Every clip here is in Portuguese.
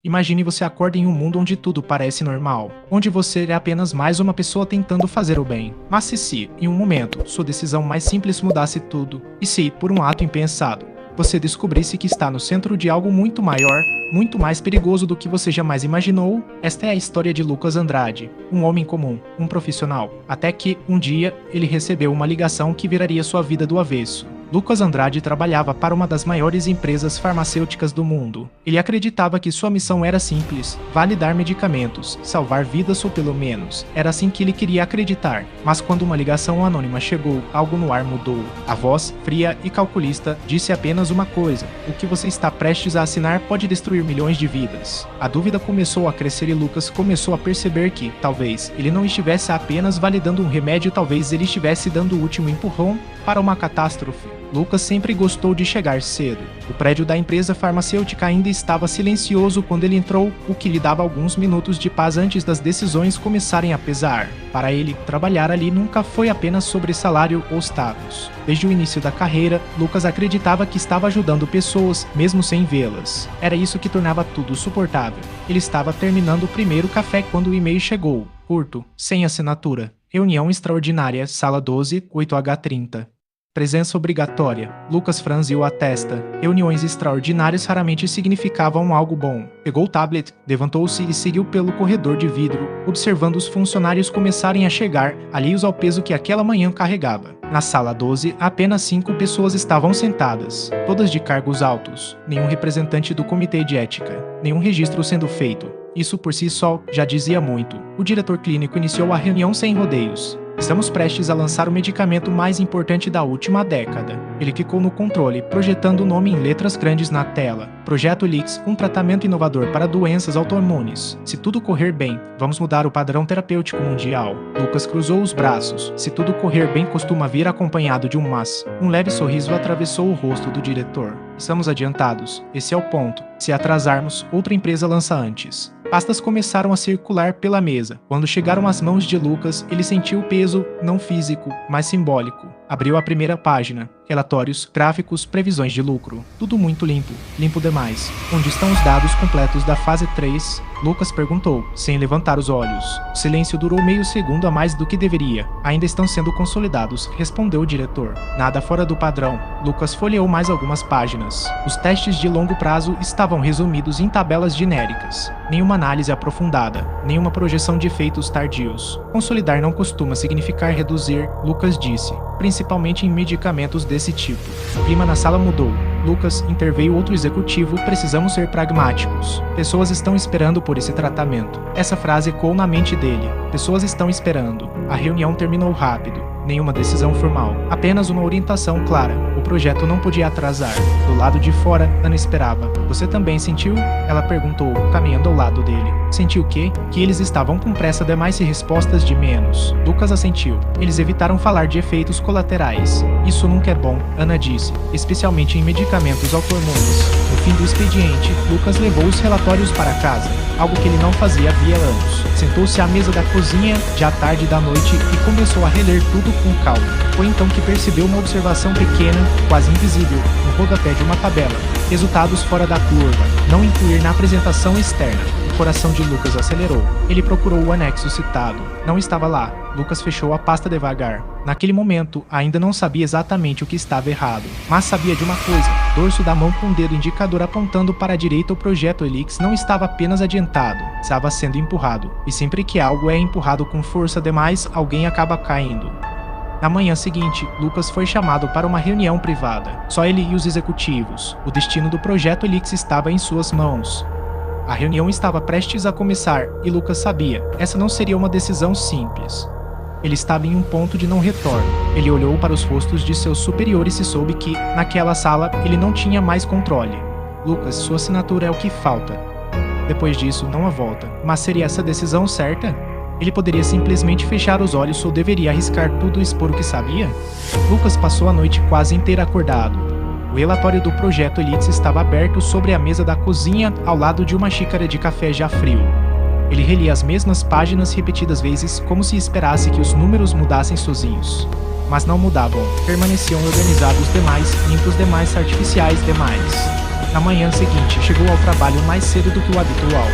Imagine você acorda em um mundo onde tudo parece normal, onde você é apenas mais uma pessoa tentando fazer o bem. Mas se, em um momento, sua decisão mais simples mudasse tudo, e se, por um ato impensado, você descobrisse que está no centro de algo muito maior, muito mais perigoso do que você jamais imaginou? Esta é a história de Lucas Andrade, um homem comum, um profissional, até que, um dia, ele recebeu uma ligação que viraria sua vida do avesso. Lucas Andrade trabalhava para uma das maiores empresas farmacêuticas do mundo. Ele acreditava que sua missão era simples: validar medicamentos, salvar vidas ou pelo menos, era assim que ele queria acreditar. Mas quando uma ligação anônima chegou, algo no ar mudou. A voz, fria e calculista, disse apenas uma coisa: o que você está prestes a assinar pode destruir milhões de vidas. A dúvida começou a crescer e Lucas começou a perceber que, talvez, ele não estivesse apenas validando um remédio, talvez ele estivesse dando o último empurrão para uma catástrofe. Lucas sempre gostou de chegar cedo. O prédio da empresa farmacêutica ainda estava silencioso quando ele entrou, o que lhe dava alguns minutos de paz antes das decisões começarem a pesar. Para ele, trabalhar ali nunca foi apenas sobre salário ou status. Desde o início da carreira, Lucas acreditava que estava ajudando pessoas, mesmo sem vê-las. Era isso que tornava tudo suportável. Ele estava terminando o primeiro café quando o e-mail chegou. Curto, sem assinatura. Reunião extraordinária, sala 12, 8H30. Presença obrigatória. Lucas franziu a testa. Reuniões extraordinárias raramente significavam algo bom. Pegou o tablet, levantou-se e seguiu pelo corredor de vidro, observando os funcionários começarem a chegar, alheios ao peso que aquela manhã carregava. Na sala 12, apenas 5 pessoas estavam sentadas, todas de cargos altos. Nenhum representante do comitê de ética. Nenhum registro sendo feito. Isso por si só já dizia muito. O diretor clínico iniciou a reunião sem rodeios. Estamos prestes a lançar o medicamento mais importante da última década. Ele clicou no controle, projetando o nome em letras grandes na tela. Projeto Elix, um tratamento inovador para doenças autoimunes. Se tudo correr bem, vamos mudar o padrão terapêutico mundial. Lucas cruzou os braços. Se tudo correr bem, costuma vir acompanhado de um mas. Um leve sorriso atravessou o rosto do diretor. Estamos adiantados. Esse é o ponto. Se atrasarmos, outra empresa lança antes. Pastas começaram a circular pela mesa. Quando chegaram às mãos de Lucas, ele sentiu o peso, não físico, mas simbólico. Abriu a primeira página. Relatórios, gráficos, previsões de lucro. Tudo muito limpo. Limpo demais. Onde estão os dados completos da fase 3? Lucas perguntou, sem levantar os olhos. O silêncio durou meio segundo a mais do que deveria. Ainda estão sendo consolidados, respondeu o diretor. Nada fora do padrão. Lucas folheou mais algumas páginas. Os testes de longo prazo estavam resumidos em tabelas genéricas. Nenhuma análise aprofundada. Nenhuma projeção de efeitos tardios. Consolidar não costuma significar reduzir, Lucas disse. Principalmente em medicamentos desse tipo. O clima na sala mudou. Lucas, interveio outro executivo, precisamos ser pragmáticos. Pessoas estão esperando por esse tratamento. Essa frase ecoou na mente dele. Pessoas estão esperando. A reunião terminou rápido. Nenhuma decisão formal. Apenas uma orientação clara. O projeto não podia atrasar. Do lado de fora, Ana esperava. Você também sentiu? Ela perguntou, caminhando ao lado dele. Sentiu o quê? Que eles estavam com pressa demais e respostas de menos. Lucas assentiu. Eles evitaram falar de efeitos colaterais. Isso nunca é bom, Ana disse, especialmente em medicamentos autoimunes. No fim do expediente, Lucas levou os relatórios para casa, algo que ele não fazia havia anos. Sentou-se à mesa da cozinha, já tarde da noite, e começou a reler tudo com calma. Foi então que percebeu uma observação pequena, quase invisível, no rodapé de uma tabela. Resultados fora da curva. Não incluir na apresentação externa. O coração de Lucas acelerou. Ele procurou o anexo citado. Não estava lá. Lucas fechou a pasta devagar. Naquele momento, ainda não sabia exatamente o que estava errado. Mas sabia de uma coisa. Dorso da mão com o dedo indicador apontando para a direita, o projeto Elix não estava apenas adiantado. Estava sendo empurrado. E sempre que algo é empurrado com força demais, alguém acaba caindo. Na manhã seguinte, Lucas foi chamado para uma reunião privada. Só ele e os executivos. O destino do projeto Elix estava em suas mãos. A reunião estava prestes a começar e Lucas sabia, essa não seria uma decisão simples. Ele estava em um ponto de não retorno. Ele olhou para os rostos de seus superiores e soube que, naquela sala, ele não tinha mais controle. Lucas, sua assinatura é o que falta. Depois disso, não há volta. Mas seria essa a decisão certa? Ele poderia simplesmente fechar os olhos ou deveria arriscar tudo e expor o que sabia? Lucas passou a noite quase inteira acordado. O relatório do projeto Elix estava aberto sobre a mesa da cozinha ao lado de uma xícara de café já frio. Ele relia as mesmas páginas repetidas vezes como se esperasse que os números mudassem sozinhos. Mas não mudavam, permaneciam organizados demais, limpos demais, artificiais demais. Na manhã seguinte, chegou ao trabalho mais cedo do que o habitual.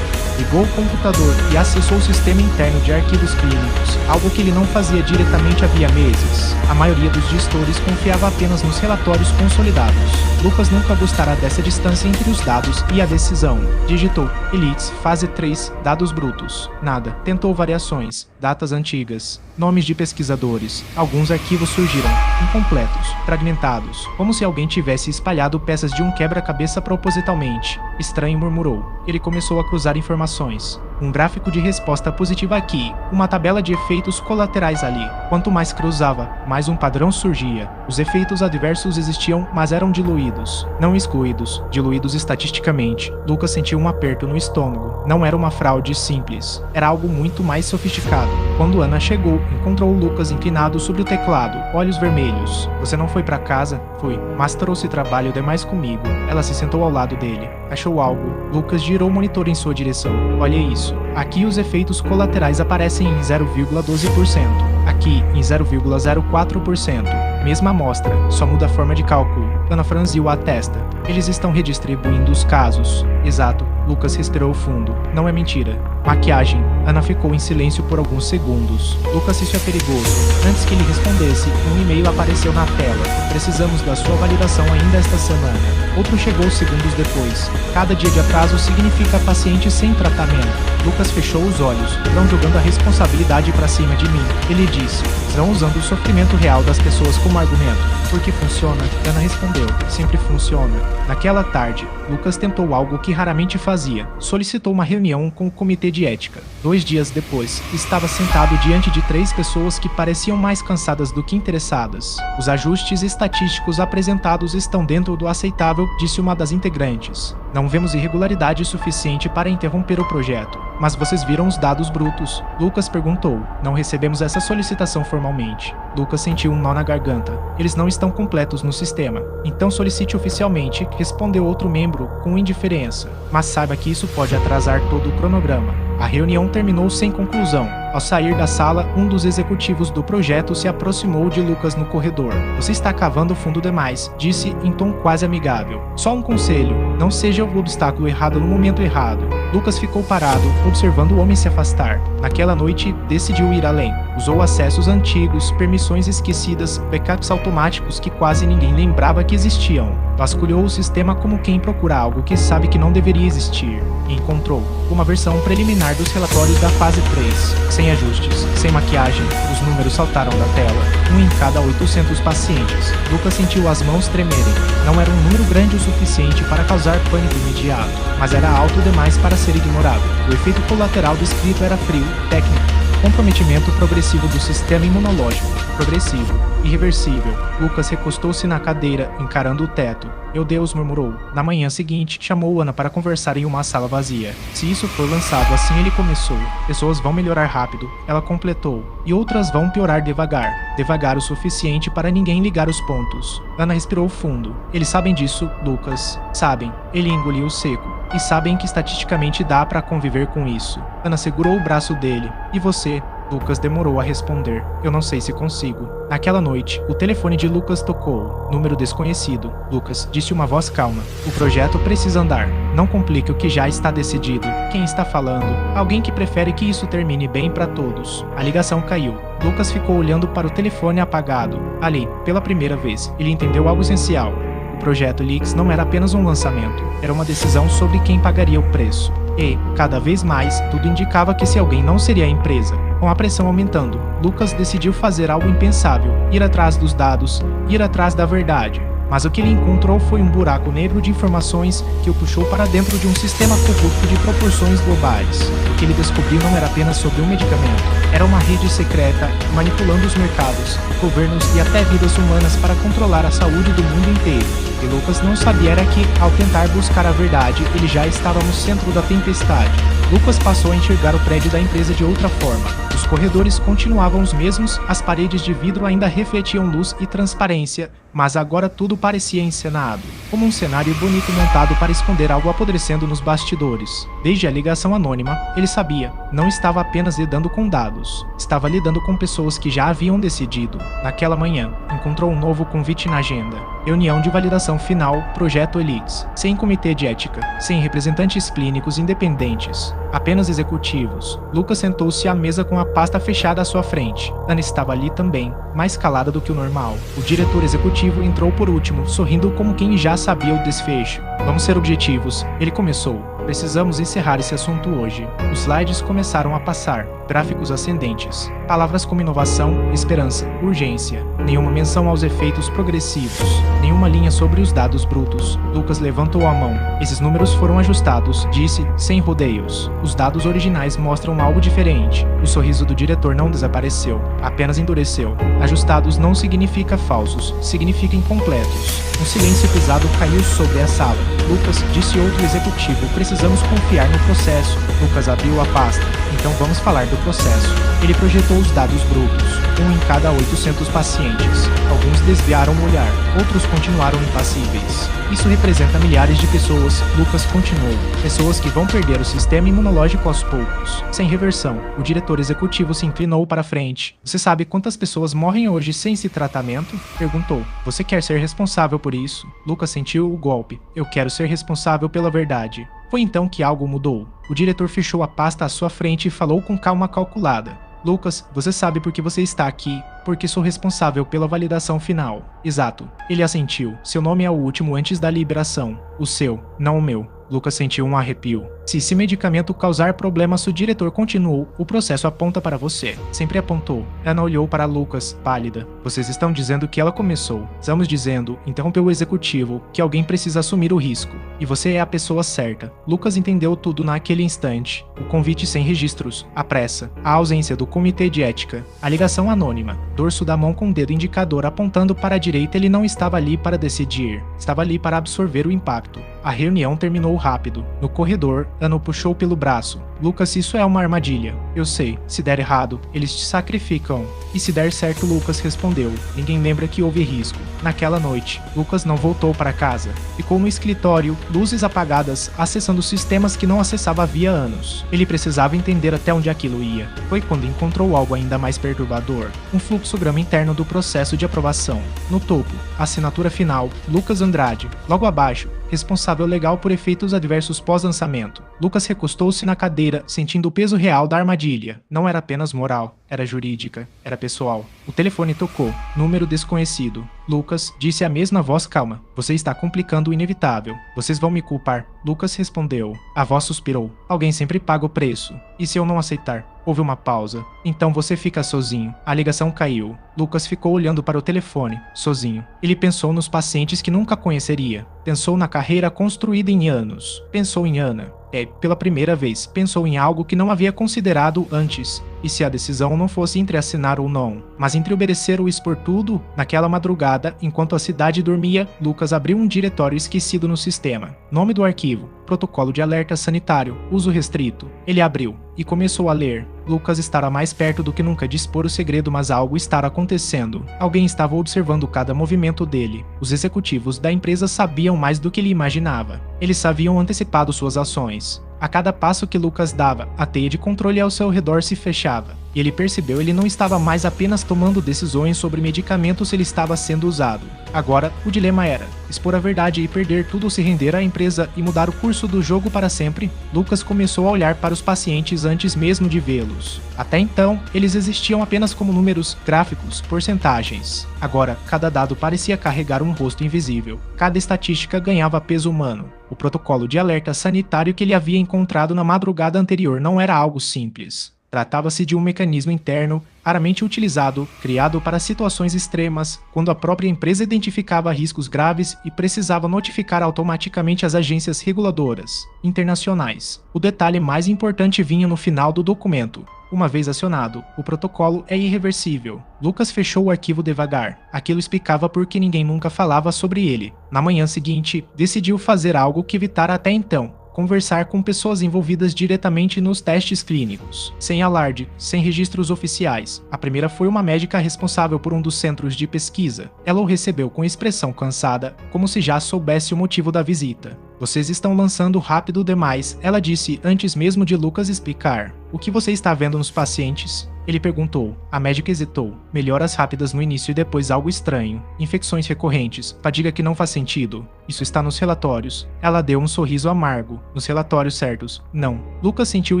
Ligou o computador e acessou o sistema interno de arquivos clínicos, algo que ele não fazia diretamente havia meses. A maioria dos gestores confiava apenas nos relatórios consolidados. Lucas nunca gostará dessa distância entre os dados e a decisão. Digitou Elites, fase 3, dados brutos. Nada. Tentou variações, datas antigas, nomes de pesquisadores. Alguns arquivos surgiram, incompletos, fragmentados, como se alguém tivesse espalhado peças de um quebra-cabeça propositalmente. Estranho, murmurou. Ele começou a cruzar informações. Um gráfico de resposta positiva aqui, uma tabela de efeitos colaterais ali. Quanto mais cruzava, mais um padrão surgia. Os efeitos adversos existiam, mas eram diluídos. Não excluídos, diluídos estatisticamente. Lucas sentiu um aperto no estômago. Não era uma fraude simples. Era algo muito mais sofisticado. Quando Ana chegou, encontrou Lucas inclinado sobre o teclado, olhos vermelhos. Você não foi para casa? Fui, mas trouxe trabalho demais comigo. Ela se sentou ao lado dele. Achou algo. Lucas girou o monitor em sua direção. Olha isso. Aqui os efeitos colaterais aparecem em 0,12%. Aqui em 0,04%. Mesma amostra, só muda a forma de cálculo. Ana franziu a testa. Eles estão redistribuindo os casos. Exato. Lucas respirou fundo. Não é mentira. Maquiagem. Ana ficou em silêncio por alguns segundos. Lucas, isso é perigoso. Antes que ele respondesse, um e-mail apareceu na tela. Precisamos da sua validação ainda esta semana. Outro chegou segundos depois. Cada dia de atraso significa paciente sem tratamento. Lucas fechou os olhos, não jogando a responsabilidade para cima de mim. Ele disse, estão usando o sofrimento real das pessoas como argumento. Porque funciona? Ana respondeu, sempre funciona. Naquela tarde, Lucas tentou algo que raramente fazia. Solicitou uma reunião com o comitê de ética. 2 dias depois, estava sentado diante de 3 pessoas que pareciam mais cansadas do que interessadas. Os ajustes estatísticos apresentados estão dentro do aceitável, disse uma das integrantes. Não vemos irregularidade suficiente para interromper o projeto. Mas vocês viram os dados brutos? Lucas perguntou. Não recebemos essa solicitação formalmente. Lucas sentiu um nó na garganta. Eles não estão completos no sistema. Então solicite oficialmente, respondeu outro membro com indiferença. Mas saiba que isso pode atrasar todo o cronograma. A reunião terminou sem conclusão. Ao sair da sala, um dos executivos do projeto se aproximou de Lucas no corredor. Você está cavando fundo demais, disse em tom quase amigável. Só um conselho, não seja o obstáculo errado no momento errado. Lucas ficou parado, observando o homem se afastar. Naquela noite, decidiu ir além. Usou acessos antigos, permissões esquecidas, backups automáticos que quase ninguém lembrava que existiam. Vasculhou o sistema como quem procura algo que sabe que não deveria existir. E encontrou uma versão preliminar dos relatórios da fase 3. Sem ajustes, sem maquiagem, os números saltaram da tela. 1 em cada 800 pacientes. Lucas sentiu as mãos tremerem. Não era um número grande o suficiente para causar pânico imediato, mas era alto demais para ser ignorado. O efeito colateral descrito era frio, técnico. Comprometimento progressivo do sistema imunológico. Progressivo. Irreversível. Lucas recostou-se na cadeira, encarando o teto. Meu Deus, murmurou. Na manhã seguinte, chamou Ana para conversar em uma sala vazia. Se isso for lançado assim, ele começou. Pessoas vão melhorar rápido, ela completou. E outras vão piorar devagar. Devagar o suficiente para ninguém ligar os pontos. Ana respirou fundo. Eles sabem disso, Lucas. Sabem. Ele engoliu seco. E sabem que estatisticamente dá para conviver com isso. Ana segurou o braço dele. E você? Lucas demorou a responder. Eu não sei se consigo. Naquela noite, o telefone de Lucas tocou. Número desconhecido. Lucas, disse uma voz calma. O projeto precisa andar. Não complique o que já está decidido. Quem está falando? Alguém que prefere que isso termine bem para todos. A ligação caiu. Lucas ficou olhando para o telefone apagado. Ali, pela primeira vez, ele entendeu algo essencial. O projeto Elix não era apenas um lançamento. Era uma decisão sobre quem pagaria o preço. E, cada vez mais, tudo indicava que se alguém não seria a empresa. Com a pressão aumentando, Lucas decidiu fazer algo impensável, ir atrás dos dados, ir atrás da verdade. Mas o que ele encontrou foi um buraco negro de informações que o puxou para dentro de um sistema corrupto de proporções globais. O que ele descobriu não era apenas sobre um medicamento, era uma rede secreta manipulando os mercados, governos e até vidas humanas para controlar a saúde do mundo inteiro. E Lucas não sabia era que, ao tentar buscar a verdade, ele já estava no centro da tempestade. Lucas passou a enxergar o prédio da empresa de outra forma. Os corredores continuavam os mesmos, as paredes de vidro ainda refletiam luz e transparência, mas agora tudo parecia encenado, como um cenário bonito montado para esconder algo apodrecendo nos bastidores. Desde a ligação anônima, ele sabia, não estava apenas lidando com dados, estava lidando com pessoas que já haviam decidido. Naquela manhã, encontrou um novo convite na agenda. Reunião de validação final, Projeto Elites, sem comitê de ética, sem representantes clínicos independentes, apenas executivos. Lucas sentou-se à mesa com a pasta fechada à sua frente. Ana estava ali também, mais calada do que o normal. O diretor executivo entrou por último, sorrindo como quem já sabia o desfecho. Vamos ser objetivos, ele começou. Precisamos encerrar esse assunto hoje. Os slides começaram a passar, gráficos ascendentes, palavras como inovação, esperança, urgência, nenhuma menção aos efeitos progressivos, nenhuma linha sobre os dados brutos. Lucas levantou a mão. Esses números foram ajustados, disse, sem rodeios. Os dados originais mostram algo diferente. O sorriso do diretor não desapareceu, apenas endureceu. Ajustados não significa falsos, significa incompletos. Um silêncio pesado caiu sobre a sala. Lucas, disse outro executivo, precisamos confiar no processo. Lucas abriu a pasta. Então vamos falar do processo. Ele projetou os dados brutos, um em cada 800 pacientes. Alguns desviaram o olhar, outros continuaram impassíveis. Isso representa milhares de pessoas, Lucas continuou. Pessoas que vão perder o sistema imunológico aos poucos, sem reversão. O diretor executivo se inclinou para frente. Você sabe quantas pessoas morrem hoje sem esse tratamento? Perguntou. Você quer ser responsável por isso? Lucas sentiu o golpe. Eu quero ser responsável pela verdade. Foi então que algo mudou. O diretor fechou a pasta à sua frente e falou com calma calculada. Lucas, você sabe por que você está aqui? Porque sou responsável pela validação final. Exato. Ele assentiu. Seu nome é o último antes da liberação. O seu, não o meu. Lucas sentiu um arrepio. Se esse medicamento causar problemas, o diretor continuou, o processo aponta para você. Sempre apontou. Ana olhou para Lucas, pálida. Vocês estão dizendo que ela começou. Estamos dizendo, interrompeu o executivo, que alguém precisa assumir o risco. E você é a pessoa certa. Lucas entendeu tudo naquele instante. O convite sem registros, a pressa, a ausência do comitê de ética, a ligação anônima, dorso da mão com o dedo indicador apontando para a direita. Ele não estava ali para decidir, estava ali para absorver o impacto. A reunião terminou rápido. No corredor, Ana o puxou pelo braço. Lucas, isso é uma armadilha. Eu sei, se der errado, eles te sacrificam. E se der certo, Lucas respondeu. Ninguém lembra que houve risco. Naquela noite, Lucas não voltou para casa. Ficou no escritório, luzes apagadas, acessando sistemas que não acessava havia anos. Ele precisava entender até onde aquilo ia. Foi quando encontrou algo ainda mais perturbador. Um fluxograma interno do processo de aprovação. No topo, a assinatura final, Lucas Andrade. Logo abaixo, responsável legal por efeitos adversos pós-lançamento. Lucas recostou-se na cadeira, sentindo o peso real da armadilha. Não era apenas moral, era jurídica, era pessoal. O telefone tocou. Número desconhecido. Lucas disse a mesma voz calma. Você está complicando o inevitável. Vocês vão me culpar. Lucas respondeu. A voz suspirou. Alguém sempre paga o preço. E se eu não aceitar? Houve uma pausa. Então você fica sozinho. A ligação caiu. Lucas ficou olhando para o telefone, sozinho. Ele pensou nos pacientes que nunca conheceria. Pensou na carreira construída em anos. Pensou em Ana. Pela primeira vez, pensou em algo que não havia considerado antes. E se a decisão não fosse entre assinar ou não, mas entre obedecer ou expor tudo? Naquela madrugada, enquanto a cidade dormia, Lucas abriu um diretório esquecido no sistema. Nome do arquivo: Protocolo de Alerta Sanitário, uso restrito. Ele abriu e começou a ler. Lucas estava mais perto do que nunca de expor o segredo, mas algo estava acontecendo. Alguém estava observando cada movimento dele. Os executivos da empresa sabiam mais do que ele imaginava. Eles haviam antecipado suas ações. A cada passo que Lucas dava, a teia de controle ao seu redor se fechava. E ele percebeu ele não estava mais apenas tomando decisões sobre medicamentos, ele estava sendo usado. Agora, o dilema era expor a verdade e perder tudo ou se render à empresa e mudar o curso do jogo para sempre. Lucas começou a olhar para os pacientes antes mesmo de vê-los. Até então, eles existiam apenas como números, gráficos, porcentagens. Agora, cada dado parecia carregar um rosto invisível. Cada estatística ganhava peso humano. O protocolo de alerta sanitário que ele havia encontrado na madrugada anterior não era algo simples. Tratava-se de um mecanismo interno, raramente utilizado, criado para situações extremas, quando a própria empresa identificava riscos graves e precisava notificar automaticamente as agências reguladoras internacionais. O detalhe mais importante vinha no final do documento. Uma vez acionado, o protocolo é irreversível. Lucas fechou o arquivo devagar. Aquilo explicava por que ninguém nunca falava sobre ele. Na manhã seguinte, decidiu fazer algo que evitara até então: conversar com pessoas envolvidas diretamente nos testes clínicos, sem alarde, sem registros oficiais. A primeira foi uma médica responsável por um dos centros de pesquisa. Ela o recebeu com expressão cansada, como se já soubesse o motivo da visita. Vocês estão lançando rápido demais, ela disse antes mesmo de Lucas explicar. O que você está vendo nos pacientes? Ele perguntou. A médica hesitou. Melhoras rápidas no início e depois algo estranho. Infecções recorrentes. Fadiga que não faz sentido. Isso está nos relatórios. Ela deu um sorriso amargo. Nos relatórios certos. Não. Lucas sentiu o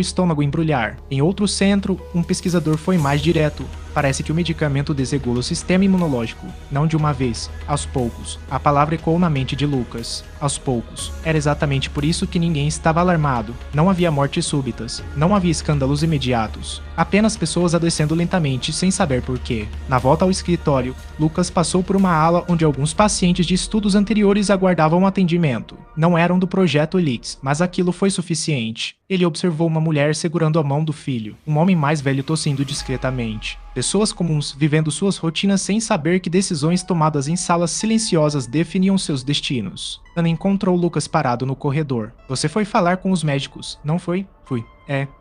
estômago embrulhar. Em outro centro, um pesquisador foi mais direto. Parece que o medicamento desregula o sistema imunológico. Não de uma vez. Aos poucos. A palavra ecoou na mente de Lucas. Aos poucos. Era exatamente por isso que ninguém estava alarmado. Não havia mortes súbitas. Não havia escândalos imediatos. Apenas pessoas adoecendo lentamente, sem saber porquê. Na volta ao escritório, Lucas passou por uma ala onde alguns pacientes de estudos anteriores aguardavam atendimento. Não eram do projeto Elix, mas aquilo foi suficiente. Ele observou uma mulher segurando a mão do filho, um homem mais velho tossindo discretamente. Pessoas comuns vivendo suas rotinas sem saber que decisões tomadas em salas silenciosas definiam seus destinos. Ana encontrou Lucas parado no corredor. Você foi falar com os médicos, não foi? Fui.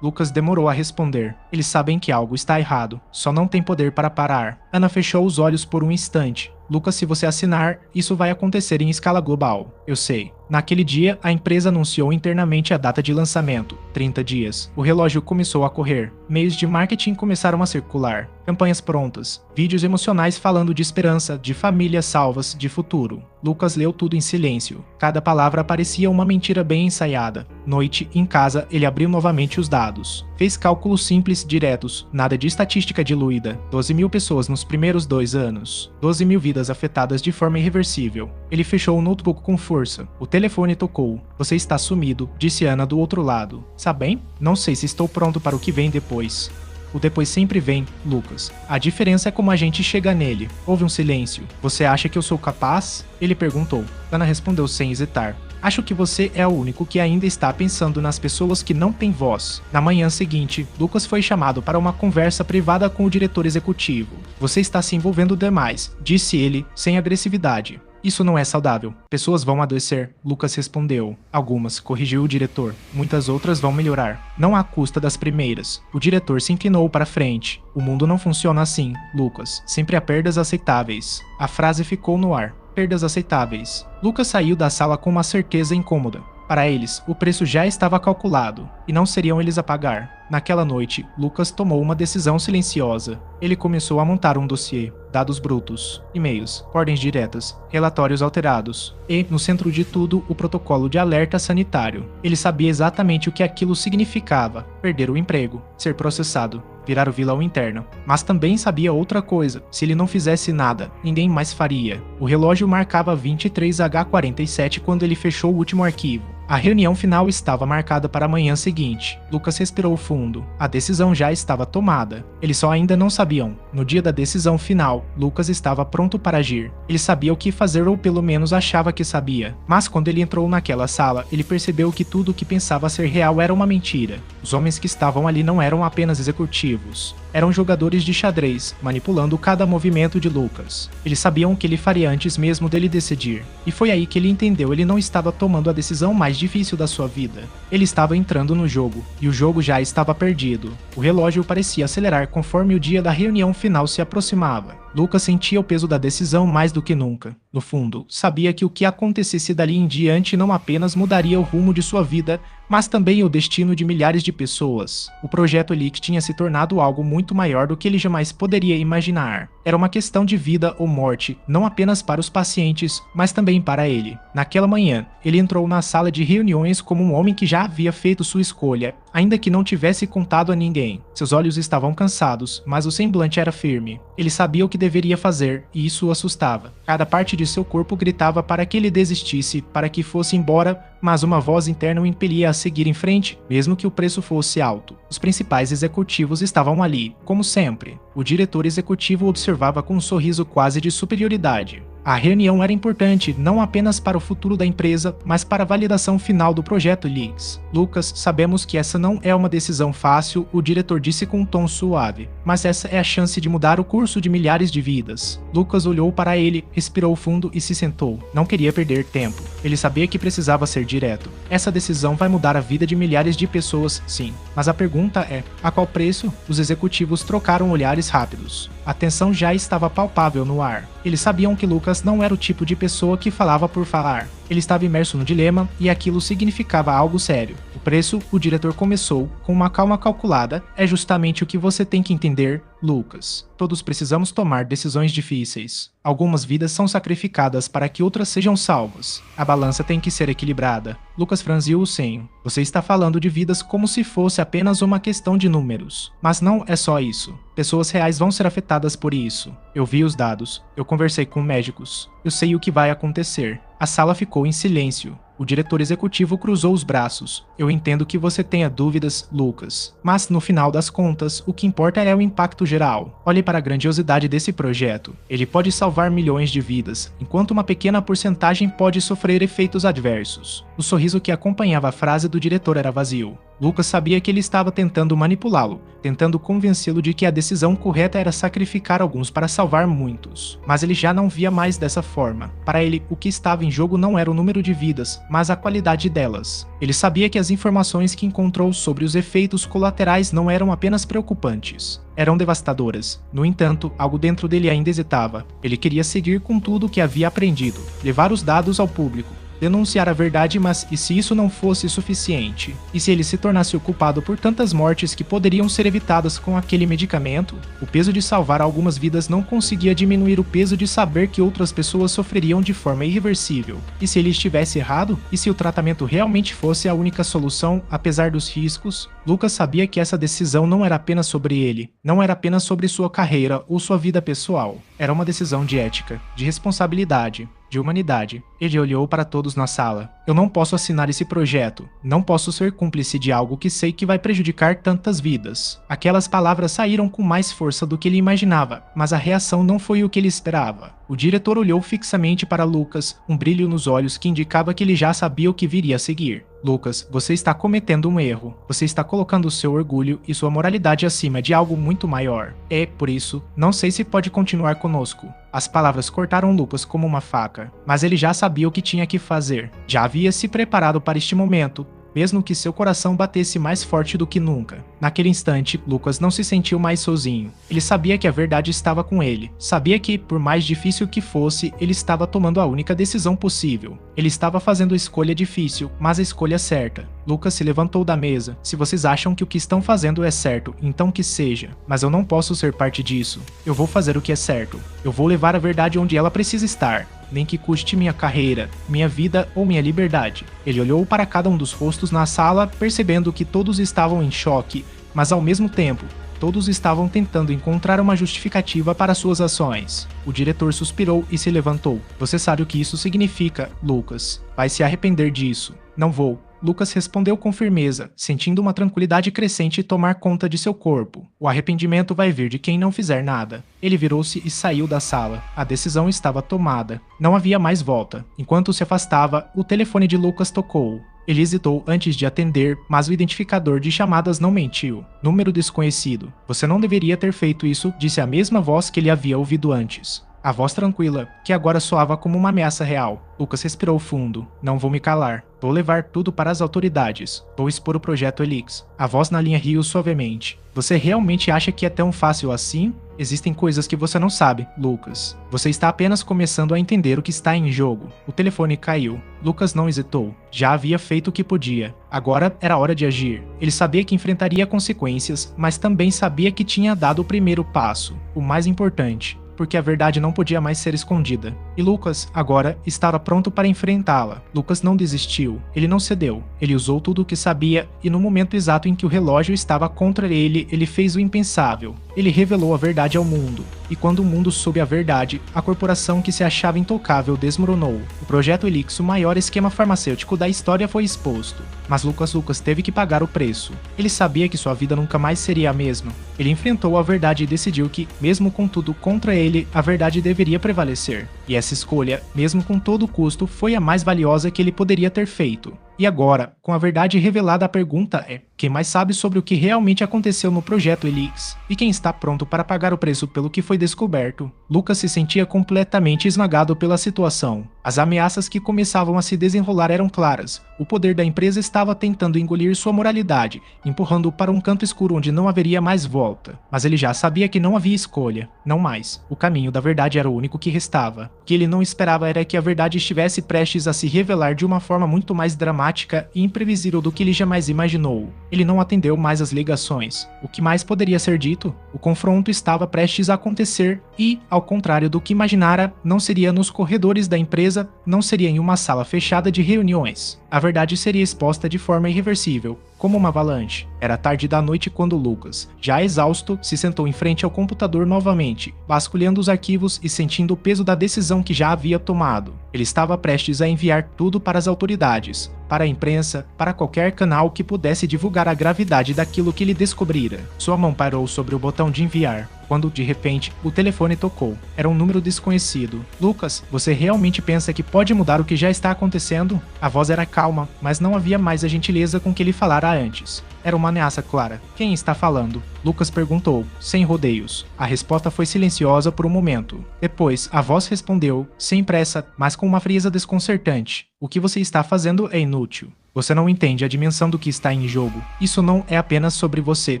Lucas demorou a responder. Eles sabem que algo está errado, só não tem poder para parar. Ana fechou os olhos por um instante. Lucas, se você assinar, isso vai acontecer em escala global. Eu sei. Naquele dia, a empresa anunciou internamente a data de lançamento, 30 dias. O relógio começou a correr. Meios de marketing começaram a circular. Campanhas prontas. Vídeos emocionais falando de esperança, de famílias salvas, de futuro. Lucas leu tudo em silêncio. Cada palavra parecia uma mentira bem ensaiada. Noite, em casa, ele abriu novamente os dados. Fez cálculos simples, diretos, nada de estatística diluída. 12.000 pessoas nos primeiros 2 anos. 12.000 vidas afetadas de forma irreversível. Ele fechou o notebook com força. O telefone tocou. Você está sumido, disse Ana do outro lado. Sabe bem? Não sei se estou pronto para o que vem depois. O depois sempre vem, Lucas. A diferença é como a gente chega nele. Houve um silêncio. Você acha que eu sou capaz? Ele perguntou. Ana respondeu sem hesitar. Acho que você é o único que ainda está pensando nas pessoas que não têm voz. Na manhã seguinte, Lucas foi chamado para uma conversa privada com o diretor executivo. Você está se envolvendo demais, disse ele, sem agressividade. Isso não é saudável. Pessoas vão adoecer, Lucas respondeu. Algumas, corrigiu o diretor. Muitas outras vão melhorar. Não à custa das primeiras. O diretor se inclinou para frente. O mundo não funciona assim, Lucas. Sempre há perdas aceitáveis. A frase ficou no ar. Perdas aceitáveis. Lucas saiu da sala com uma certeza incômoda. Para eles, o preço já estava calculado, e não seriam eles a pagar. Naquela noite, Lucas tomou uma decisão silenciosa. Ele começou a montar um dossiê, dados brutos, e-mails, ordens diretas, relatórios alterados, e, no centro de tudo, o protocolo de alerta sanitário. Ele sabia exatamente o que aquilo significava: perder o emprego, ser processado, virar o vilão interno. Mas também sabia outra coisa: se ele não fizesse nada, ninguém mais faria. O relógio marcava 23h47 quando ele fechou o último arquivo. A reunião final estava marcada para a manhã seguinte. Lucas respirou fundo. A decisão já estava tomada. Eles só ainda não sabiam. No dia da decisão final, Lucas estava pronto para agir. Ele sabia o que fazer, ou pelo menos achava que sabia. Mas quando ele entrou naquela sala, ele percebeu que tudo o que pensava ser real era uma mentira. Os homens que estavam ali não eram apenas executivos. Eram jogadores de xadrez, manipulando cada movimento de Lucas. Eles sabiam o que ele faria antes mesmo dele decidir. E foi aí que ele entendeu: ele não estava tomando a decisão mais difícil da sua vida. Ele estava entrando no jogo, e o jogo já estava perdido. O relógio parecia acelerar conforme o dia da reunião final se aproximava. Lucas sentia o peso da decisão mais do que nunca. No fundo, sabia que o que acontecesse dali em diante não apenas mudaria o rumo de sua vida, mas também o destino de milhares de pessoas. O projeto Elix tinha se tornado algo muito maior do que ele jamais poderia imaginar. Era uma questão de vida ou morte, não apenas para os pacientes, mas também para ele. Naquela manhã, ele entrou na sala de reuniões como um homem que já havia feito sua escolha, ainda que não tivesse contado a ninguém. Seus olhos estavam cansados, mas o semblante era firme. Ele sabia o que deveria fazer, e isso o assustava. Cada parte de seu corpo gritava para que ele desistisse, para que fosse embora, mas uma voz interna o impelia a seguir em frente, mesmo que o preço fosse alto. Os principais executivos estavam ali, como sempre. O diretor executivo observava com um sorriso quase de superioridade. A reunião era importante não apenas para o futuro da empresa, mas para a validação final do projeto Helix. Lucas, sabemos que essa não é uma decisão fácil, o diretor disse com um tom suave, mas essa é a chance de mudar o curso de milhares de vidas. Lucas olhou para ele, respirou fundo e se sentou. Não queria perder tempo. Ele sabia que precisava ser direto. Essa decisão vai mudar a vida de milhares de pessoas, sim. Mas a pergunta é, a qual preço? Os executivos trocaram olhares rápidos. A tensão já estava palpável no ar. Eles sabiam que Lucas não era o tipo de pessoa que falava por falar. Ele estava imerso no dilema e aquilo significava algo sério. O preço, o diretor começou, com uma calma calculada, é justamente o que você tem que entender, Lucas. Todos precisamos tomar decisões difíceis. Algumas vidas são sacrificadas para que outras sejam salvas. A balança tem que ser equilibrada. Lucas franziu o senho. Você está falando de vidas como se fosse apenas uma questão de números. Mas não é só isso. Pessoas reais vão ser afetadas por isso. Eu vi os dados. Eu conversei com médicos. Eu sei o que vai acontecer. A sala ficou em silêncio. O diretor executivo cruzou os braços. Eu entendo que você tenha dúvidas, Lucas. Mas, no final das contas, o que importa é o impacto geral. Olhe para a grandiosidade desse projeto. Ele pode salvar milhões de vidas, enquanto uma pequena porcentagem pode sofrer efeitos adversos. O sorriso que acompanhava a frase do diretor era vazio. Lucas sabia que ele estava tentando manipulá-lo, tentando convencê-lo de que a decisão correta era sacrificar alguns para salvar muitos. Mas ele já não via mais dessa forma. Para ele, o que estava em jogo não era o número de vidas, mas a qualidade delas. Ele sabia que as informações que encontrou sobre os efeitos colaterais não eram apenas preocupantes. Eram devastadoras. No entanto, algo dentro dele ainda hesitava. Ele queria seguir com tudo o que havia aprendido, levar os dados ao público, denunciar a verdade, mas e se isso não fosse suficiente? E se ele se tornasse o culpado por tantas mortes que poderiam ser evitadas com aquele medicamento? O peso de salvar algumas vidas não conseguia diminuir o peso de saber que outras pessoas sofreriam de forma irreversível. E se ele estivesse errado? E se o tratamento realmente fosse a única solução, apesar dos riscos? Lucas sabia que essa decisão não era apenas sobre ele, não era apenas sobre sua carreira ou sua vida pessoal. Era uma decisão de ética, de responsabilidade, de humanidade. Ele olhou para todos na sala. Eu não posso assinar esse projeto. Não posso ser cúmplice de algo que sei que vai prejudicar tantas vidas. Aquelas palavras saíram com mais força do que ele imaginava, mas a reação não foi o que ele esperava. O diretor olhou fixamente para Lucas, um brilho nos olhos que indicava que ele já sabia o que viria a seguir. Lucas, você está cometendo um erro. Você está colocando o seu orgulho e sua moralidade acima de algo muito maior. E, por isso, não sei se pode continuar conosco. As palavras cortaram Lucas como uma faca, mas ele já sabia o que tinha que fazer. Já havia se preparado para este momento, mesmo que seu coração batesse mais forte do que nunca. Naquele instante, Lucas não se sentiu mais sozinho. Ele sabia que a verdade estava com ele. Sabia que, por mais difícil que fosse, ele estava tomando a única decisão possível. Ele estava fazendo a escolha difícil, mas a escolha certa. Lucas se levantou da mesa. Se vocês acham que o que estão fazendo é certo, então que seja. Mas eu não posso ser parte disso. Eu vou fazer o que é certo. Eu vou levar a verdade onde ela precisa estar. Nem que custe minha carreira, minha vida ou minha liberdade. Ele olhou para cada um dos rostos na sala, percebendo que todos estavam em choque, mas ao mesmo tempo, todos estavam tentando encontrar uma justificativa para suas ações. O diretor suspirou e se levantou. Você sabe o que isso significa, Lucas. Vai se arrepender disso. Não vou. Lucas respondeu com firmeza, sentindo uma tranquilidade crescente tomar conta de seu corpo. O arrependimento vai vir de quem não fizer nada. Ele virou-se e saiu da sala. A decisão estava tomada. Não havia mais volta. Enquanto se afastava, o telefone de Lucas tocou. Ele hesitou antes de atender, mas o identificador de chamadas não mentiu. Número desconhecido. Você não deveria ter feito isso, disse a mesma voz que ele havia ouvido antes. A voz tranquila, que agora soava como uma ameaça real. Lucas respirou fundo. Não vou me calar. Vou levar tudo para as autoridades. Vou expor o projeto Helix. A voz na linha riu suavemente. Você realmente acha que é tão fácil assim? Existem coisas que você não sabe, Lucas. Você está apenas começando a entender o que está em jogo. O telefone caiu. Lucas não hesitou. Já havia feito o que podia. Agora era hora de agir. Ele sabia que enfrentaria consequências, mas também sabia que tinha dado o primeiro passo, o mais importante, porque a verdade não podia mais ser escondida. E Lucas, agora, estava pronto para enfrentá-la. Lucas não desistiu. Ele não cedeu. Ele usou tudo o que sabia e no momento exato em que o relógio estava contra ele, ele fez o impensável. Ele revelou a verdade ao mundo. E quando o mundo soube a verdade, a corporação que se achava intocável desmoronou. O projeto Helix, o maior esquema farmacêutico da história, foi exposto. Mas Lucas teve que pagar o preço. Ele sabia que sua vida nunca mais seria a mesma. Ele enfrentou a verdade e decidiu que, mesmo com tudo contra ele, a verdade deveria prevalecer. E essa escolha, mesmo com todo o custo, foi a mais valiosa que ele poderia ter feito. E agora, com a verdade revelada, a pergunta é: quem mais sabe sobre o que realmente aconteceu no Projeto Helix? E quem está pronto para pagar o preço pelo que foi descoberto? Lucas se sentia completamente esmagado pela situação. As ameaças que começavam a se desenrolar eram claras. O poder da empresa estava tentando engolir sua moralidade, empurrando-o para um canto escuro onde não haveria mais volta. Mas ele já sabia que não havia escolha. Não mais. O caminho da verdade era o único que restava. O que ele não esperava era que a verdade estivesse prestes a se revelar de uma forma muito mais dramática e imprevisível do que ele jamais imaginou. Ele não atendeu mais as ligações. O que mais poderia ser dito? O confronto estava prestes a acontecer e, ao contrário do que imaginara, não seria nos corredores da empresa, não seria em uma sala fechada de reuniões. A verdade seria exposta de forma irreversível, como uma avalanche. Era tarde da noite quando Lucas, já exausto, se sentou em frente ao computador novamente, vasculhando os arquivos e sentindo o peso da decisão que já havia tomado. Ele estava prestes a enviar tudo para as autoridades, para a imprensa, para qualquer canal que pudesse divulgar a gravidade daquilo que ele descobrira. Sua mão parou sobre o botão de enviar, quando, de repente, o telefone tocou. Era um número desconhecido. Lucas, você realmente pensa que pode mudar o que já está acontecendo? A voz era calma, mas não havia mais a gentileza com que ele falara antes. Era uma ameaça clara. Quem está falando? Lucas perguntou, sem rodeios. A resposta foi silenciosa por um momento. Depois, a voz respondeu, sem pressa, mas com uma frieza desconcertante. O que você está fazendo é inútil. Você não entende a dimensão do que está em jogo. Isso não é apenas sobre você,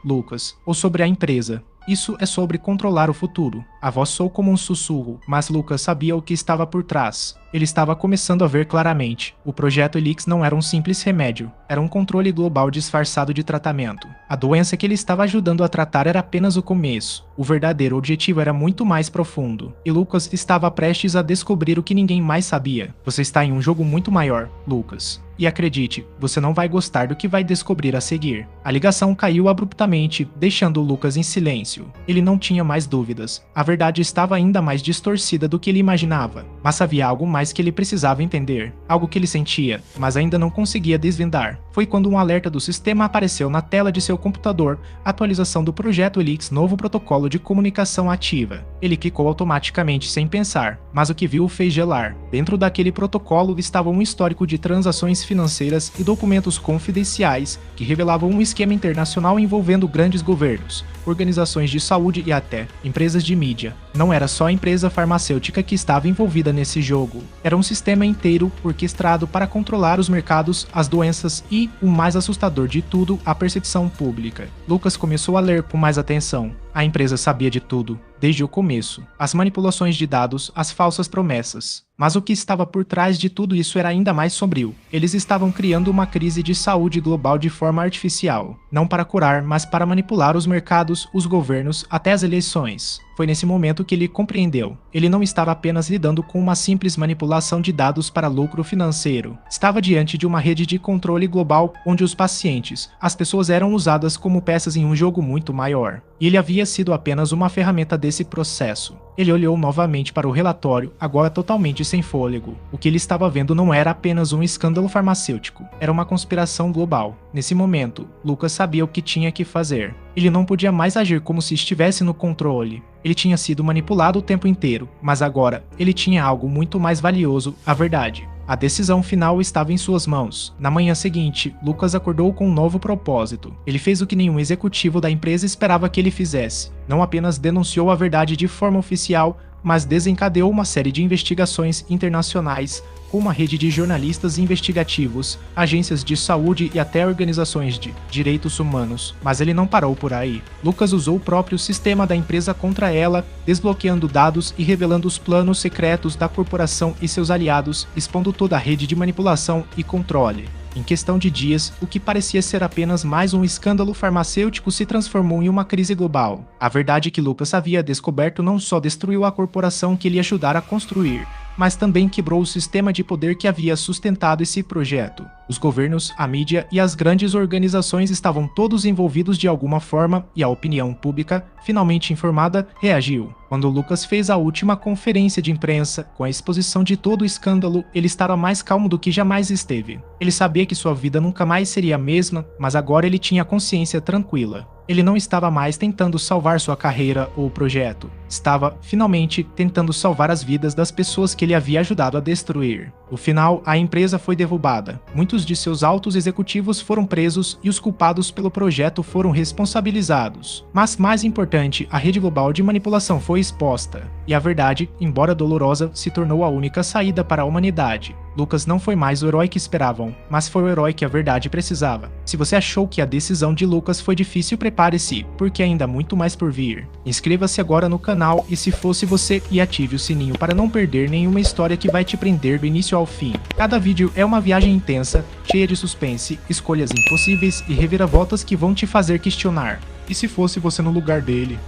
Lucas, ou sobre a empresa. Isso é sobre controlar o futuro. A voz soou como um sussurro, mas Lucas sabia o que estava por trás. Ele estava começando a ver claramente. O Projeto Helix não era um simples remédio. Era um controle global disfarçado de tratamento. A doença que ele estava ajudando a tratar era apenas o começo. O verdadeiro objetivo era muito mais profundo. E Lucas estava prestes a descobrir o que ninguém mais sabia. Você está em um jogo muito maior, Lucas. E acredite, você não vai gostar do que vai descobrir a seguir. A ligação caiu abruptamente, deixando Lucas em silêncio. Ele não tinha mais dúvidas. A verdade estava ainda mais distorcida do que ele imaginava. Mas havia algo mais que ele precisava entender. Algo que ele sentia, mas ainda não conseguia desvendar. Foi quando um alerta do sistema apareceu na tela de seu computador, atualização do Projeto Helix, novo protocolo de comunicação ativa. Ele clicou automaticamente sem pensar, mas o que viu o fez gelar. Dentro daquele protocolo estava um histórico de transações financeiras e documentos confidenciais que revelavam um esquema internacional envolvendo grandes governos, organizações de saúde e até empresas de mídia. Não era só a empresa farmacêutica que estava envolvida nesse jogo. Era um sistema inteiro orquestrado para controlar os mercados, as doenças e, o mais assustador de tudo, a percepção pública. Lucas começou a ler com mais atenção. A empresa sabia de tudo, desde o começo. As manipulações de dados, as falsas promessas. Mas o que estava por trás de tudo isso era ainda mais sombrio. Eles estavam criando uma crise de saúde global de forma artificial. Não para curar, mas para manipular os mercados, os governos, até as eleições. Foi nesse momento que ele compreendeu. Ele não estava apenas lidando com uma simples manipulação de dados para lucro financeiro. Estava diante de uma rede de controle global onde os pacientes, as pessoas eram usadas como peças em um jogo muito maior. E ele havia sido apenas uma ferramenta desse processo. Ele olhou novamente para o relatório, agora totalmente sem fôlego. O que ele estava vendo não era apenas um escândalo farmacêutico, era uma conspiração global. Nesse momento, Lucas sabia o que tinha que fazer. Ele não podia mais agir como se estivesse no controle. Ele tinha sido manipulado o tempo inteiro, mas agora ele tinha algo muito mais valioso, a verdade. A decisão final estava em suas mãos. Na manhã seguinte, Lucas acordou com um novo propósito. Ele fez o que nenhum executivo da empresa esperava que ele fizesse. Não apenas denunciou a verdade de forma oficial, mas desencadeou uma série de investigações internacionais com uma rede de jornalistas investigativos, agências de saúde e até organizações de direitos humanos. Mas ele não parou por aí. Lucas usou o próprio sistema da empresa contra ela, desbloqueando dados e revelando os planos secretos da corporação e seus aliados, expondo toda a rede de manipulação e controle. Em questão de dias, o que parecia ser apenas mais um escândalo farmacêutico se transformou em uma crise global. A verdade que Lucas havia descoberto não só destruiu a corporação que ele ia ajudar a construir, mas também quebrou o sistema de poder que havia sustentado esse projeto. Os governos, a mídia e as grandes organizações estavam todos envolvidos de alguma forma e a opinião pública, finalmente informada, reagiu. Quando Lucas fez a última conferência de imprensa, com a exposição de todo o escândalo, ele estava mais calmo do que jamais esteve. Ele sabia que sua vida nunca mais seria a mesma, mas agora ele tinha a consciência tranquila. Ele não estava mais tentando salvar sua carreira ou projeto. Estava, finalmente, tentando salvar as vidas das pessoas que ele havia ajudado a destruir. No final, a empresa foi derrubada. Muitos de seus altos executivos foram presos e os culpados pelo projeto foram responsabilizados. Mas, mais importante, a rede global de manipulação foi exposta. E a verdade, embora dolorosa, se tornou a única saída para a humanidade. Lucas não foi mais o herói que esperavam, mas foi o herói que a verdade precisava. Se você achou que a decisão de Lucas foi difícil, prepare-se, porque ainda há muito mais por vir. Inscreva-se agora no canal e se fosse você, e ative o sininho para não perder nenhuma história que vai te prender do início ao fim. Cada vídeo é uma viagem intensa, cheia de suspense, escolhas impossíveis e reviravoltas que vão te fazer questionar. E se fosse você no lugar dele?